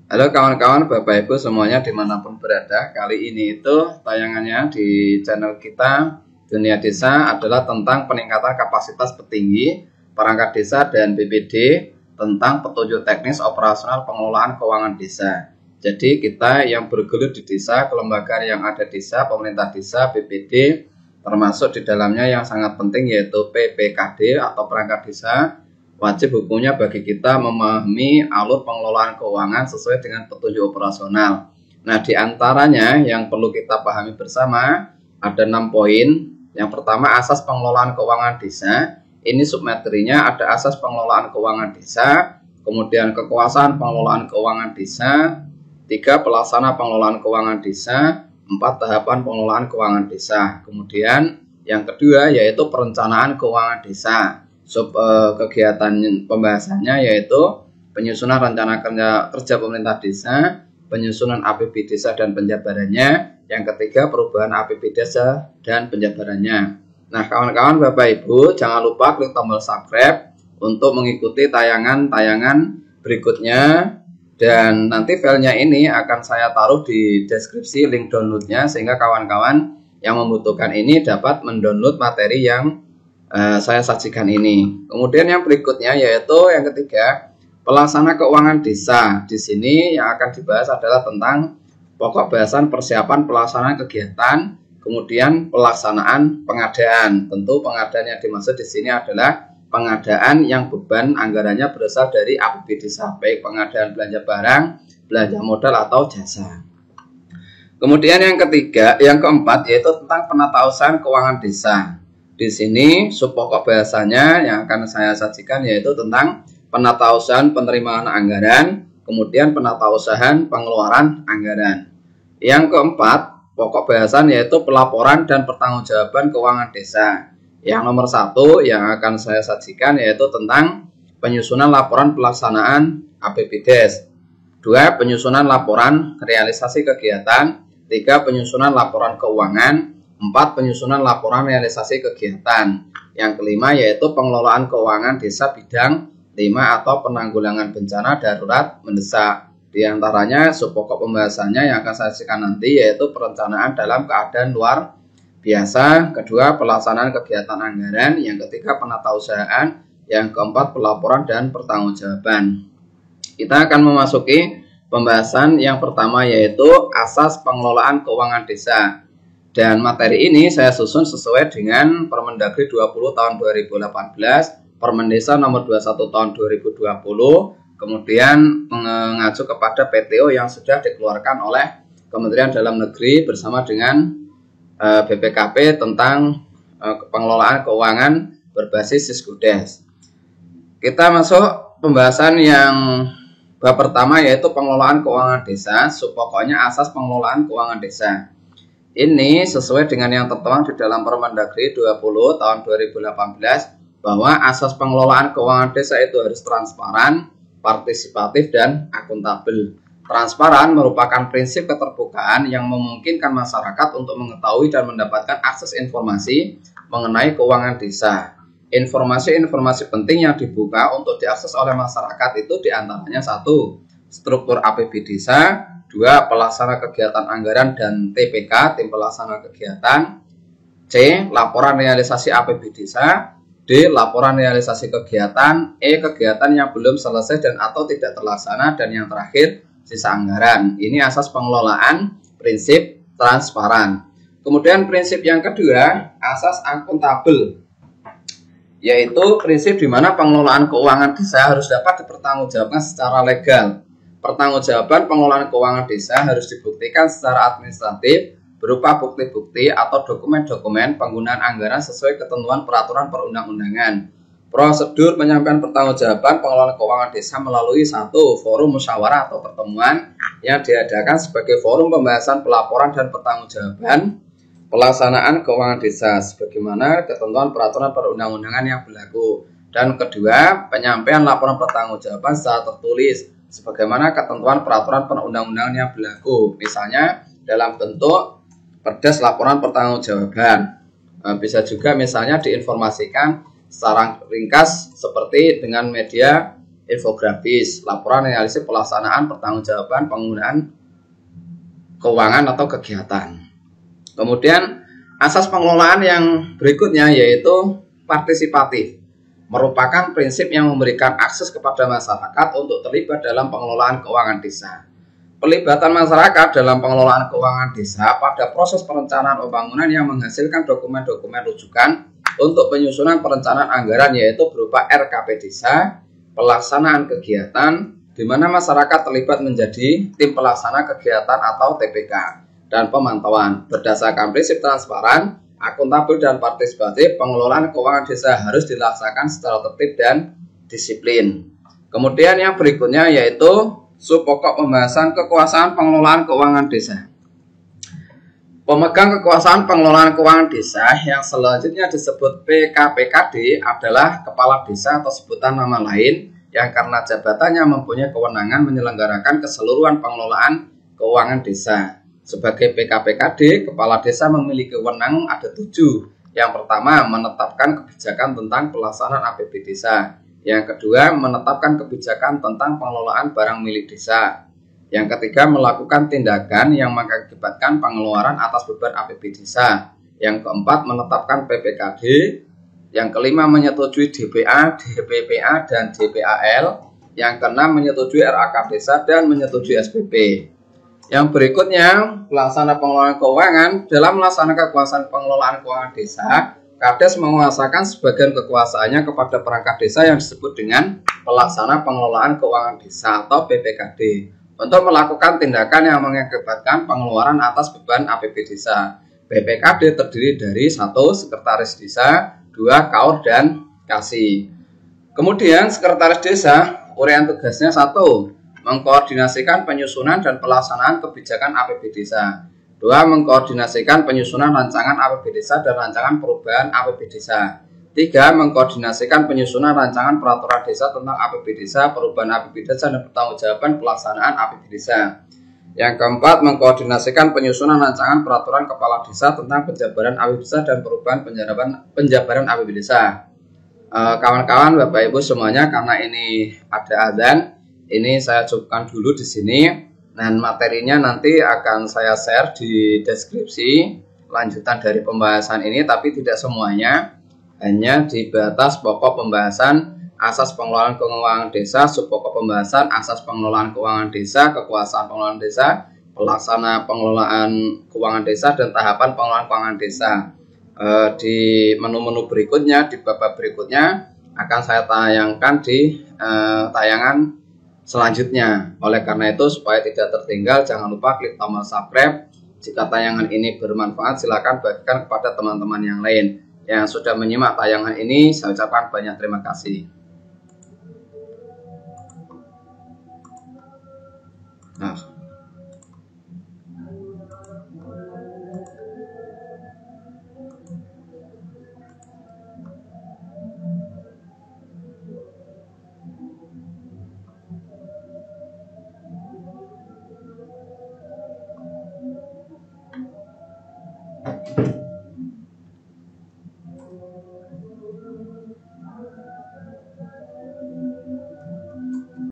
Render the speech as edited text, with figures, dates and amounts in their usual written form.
Halo kawan-kawan, Bapak Ibu semuanya dimanapun berada. Kali ini itu tayangannya di channel kita Dunia Desa adalah tentang peningkatan kapasitas petinggi, perangkat desa dan BPD tentang petunjuk teknis operasional pengelolaan keuangan desa. Jadi kita yang bergelut di desa, kelembagaan yang ada di desa, pemerintah desa, BPD, termasuk di dalamnya yang sangat penting yaitu PPKD atau perangkat desa. Wajib hukumnya bagi kita memahami alur pengelolaan keuangan sesuai dengan petunjuk operasional. Nah, diantaranya yang perlu kita pahami bersama ada 6 poin. Yang pertama, asas pengelolaan keuangan desa. Ini submaterinya ada asas pengelolaan keuangan desa, kemudian kekuasaan pengelolaan keuangan desa, 3 pelaksana pengelolaan keuangan desa, 4 tahapan pengelolaan keuangan desa. Kemudian yang kedua yaitu perencanaan keuangan desa. Kegiatan pembahasannya yaitu penyusunan rencana kerja pemerintah desa, penyusunan APB desa dan penjabarannya, yang ketiga perubahan APB desa dan penjabarannya. Nah kawan-kawan Bapak Ibu jangan lupa klik tombol subscribe untuk mengikuti tayangan-tayangan berikutnya, dan nanti filenya ini akan saya taruh di deskripsi link downloadnya sehingga kawan-kawan yang membutuhkan ini dapat mendownload materi yang saya sajikan ini. Kemudian yang berikutnya yaitu yang ketiga, pelaksana keuangan desa. Di sini yang akan dibahas adalah tentang pokok bahasan persiapan pelaksanaan kegiatan, kemudian pelaksanaan pengadaan. Tentu pengadaan yang dimaksud di sini adalah pengadaan yang beban anggarannya berasal dari APB desa, baik pengadaan belanja barang, belanja modal atau jasa. Kemudian yang keempat yaitu tentang penatausahaan keuangan desa. Di sini subpokok bahasanya yang akan saya sajikan yaitu tentang penatausahaan penerimaan anggaran, kemudian penatausahaan pengeluaran anggaran. Yang keempat, pokok bahasan yaitu pelaporan dan pertanggungjawaban keuangan desa. Yang nomor 1 yang akan saya sajikan yaitu tentang penyusunan laporan pelaksanaan APBDes. 2. Penyusunan laporan realisasi kegiatan. 3. Penyusunan laporan keuangan. 4. Penyusunan laporan realisasi kegiatan. Yang kelima yaitu pengelolaan keuangan desa bidang 5 atau penanggulangan bencana darurat mendesak. Di antaranya subpokok pembahasannya yang akan saya sajikan nanti yaitu perencanaan dalam keadaan luar biasa. Kedua, pelaksanaan kegiatan anggaran. Yang ketiga, penatausahaan. Yang keempat, pelaporan dan pertanggungjawaban. Kita akan memasuki pembahasan yang pertama yaitu asas pengelolaan keuangan desa. Dan materi ini saya susun sesuai dengan Permendagri 20 tahun 2018, Permendesa nomor 21 tahun 2020, kemudian mengacu kepada PTO yang sudah dikeluarkan oleh Kementerian Dalam Negeri bersama dengan BPKP tentang pengelolaan keuangan berbasis Siskudes. Kita masuk pembahasan yang bab pertama yaitu pengelolaan keuangan desa, subpokoknya asas pengelolaan keuangan desa. Ini sesuai dengan yang tertuang di dalam Permendagri 20 tahun 2018 bahwa asas pengelolaan keuangan desa itu harus transparan, partisipatif, dan akuntabel. Transparan merupakan prinsip keterbukaan yang memungkinkan masyarakat untuk mengetahui dan mendapatkan akses informasi mengenai keuangan desa. Informasi-informasi penting yang dibuka untuk diakses oleh masyarakat itu diantaranya 1. Struktur APB desa, 2. Pelaksana kegiatan anggaran dan TPK, tim pelaksana kegiatan. C. Laporan realisasi APB desa. D. Laporan realisasi kegiatan. E. Kegiatan yang belum selesai dan atau tidak terlaksana. Dan yang terakhir, sisa anggaran. Ini asas pengelolaan prinsip transparan. Kemudian prinsip yang kedua, asas akuntabel, yaitu prinsip di mana pengelolaan keuangan desa harus dapat dipertanggungjawabkan secara legal. Pertanggungjawaban pengelolaan keuangan desa harus dibuktikan secara administratif berupa bukti-bukti atau dokumen-dokumen penggunaan anggaran sesuai ketentuan peraturan perundang-undangan. Prosedur penyampaian pertanggungjawaban pengelolaan keuangan desa melalui 1. Forum musyawarah atau pertemuan yang diadakan sebagai forum pembahasan pelaporan dan pertanggungjawaban pelaksanaan keuangan desa sebagaimana ketentuan peraturan perundang-undangan yang berlaku. Dan kedua, penyampaian laporan pertanggungjawaban secara tertulis sebagaimana ketentuan peraturan perundang-undangan yang berlaku, misalnya dalam bentuk perdes laporan pertanggungjawaban. Bisa juga misalnya diinformasikan secara ringkas seperti dengan media infografis, laporan analisis pelaksanaan pertanggungjawaban penggunaan keuangan atau kegiatan. Kemudian asas pengelolaan yang berikutnya yaitu partisipatif, merupakan prinsip yang memberikan akses kepada masyarakat untuk terlibat dalam pengelolaan keuangan desa. Pelibatan masyarakat dalam pengelolaan keuangan desa pada proses perencanaan pembangunan yang menghasilkan dokumen-dokumen rujukan untuk penyusunan perencanaan anggaran yaitu berupa RKP desa, pelaksanaan kegiatan, di mana masyarakat terlibat menjadi tim pelaksana kegiatan atau TPK, dan pemantauan. Berdasarkan prinsip transparan, akuntabel dan partisipatif, pengelolaan keuangan desa harus dilaksanakan secara tertib dan disiplin. Kemudian yang berikutnya yaitu sub pokok pembahasan kekuasaan pengelolaan keuangan desa. Pemegang kekuasaan pengelolaan keuangan desa yang selanjutnya disebut PKPKD adalah kepala desa atau sebutan nama lain yang karena jabatannya mempunyai kewenangan menyelenggarakan keseluruhan pengelolaan keuangan desa. Sebagai PKPKD, kepala desa memiliki wewenang ada 7. Yang pertama, menetapkan kebijakan tentang pelaksanaan APB desa. Yang kedua, menetapkan kebijakan tentang pengelolaan barang milik desa. Yang ketiga, melakukan tindakan yang mengakibatkan pengeluaran atas beban APB desa. Yang keempat, menetapkan PPKD. Yang kelima, menyetujui DPA, DPPA, dan DPAL. Yang keenam, menyetujui RAK desa dan menyetujui SPP. Yang berikutnya, pelaksana pengelolaan keuangan. Dalam melaksanakan kekuasaan pengelolaan keuangan desa, Kades menguasakan sebagian kekuasaannya kepada perangkat desa yang disebut dengan pelaksana pengelolaan keuangan desa atau PPKD untuk melakukan tindakan yang mengakibatkan pengeluaran atas beban APB desa. PPKD terdiri dari 1. Sekretaris desa, 2. Kaur dan Kasih. Kemudian sekretaris desa, uraian tugasnya 1. Mengkoordinasikan penyusunan dan pelaksanaan kebijakan APB desa. 2. Mengkoordinasikan penyusunan rancangan APB desa dan rancangan perubahan APB desa. 3. Mengkoordinasikan penyusunan rancangan peraturan desa tentang APB desa, perubahan APB desa, dan pertanggungjawaban pelaksanaan APB desa. Yang keempat, mengkoordinasikan penyusunan rancangan peraturan kepala desa tentang penjabaran APB desa dan perubahan penjabaran APB desa. Kawan-kawan, Bapak Ibu semuanya, karena ini ada azan, ini saya cukupkan dulu di sini. Dan materinya nanti akan saya share di deskripsi lanjutan dari pembahasan ini, tapi tidak semuanya, hanya di batas pokok pembahasan asas pengelolaan keuangan desa, sub pokok pembahasan asas pengelolaan keuangan desa, kekuasaan pengelolaan desa, pelaksana pengelolaan keuangan desa, dan tahapan pengelolaan keuangan desa. Di menu-menu berikutnya, di bab berikutnya akan saya tayangkan di tayangan selanjutnya. Oleh karena itu, supaya tidak tertinggal, jangan lupa klik tombol subscribe. Jika tayangan ini bermanfaat, silakan bagikan kepada teman-teman yang lain. Yang sudah menyimak tayangan ini, saya ucapkan banyak terima kasih. Nah.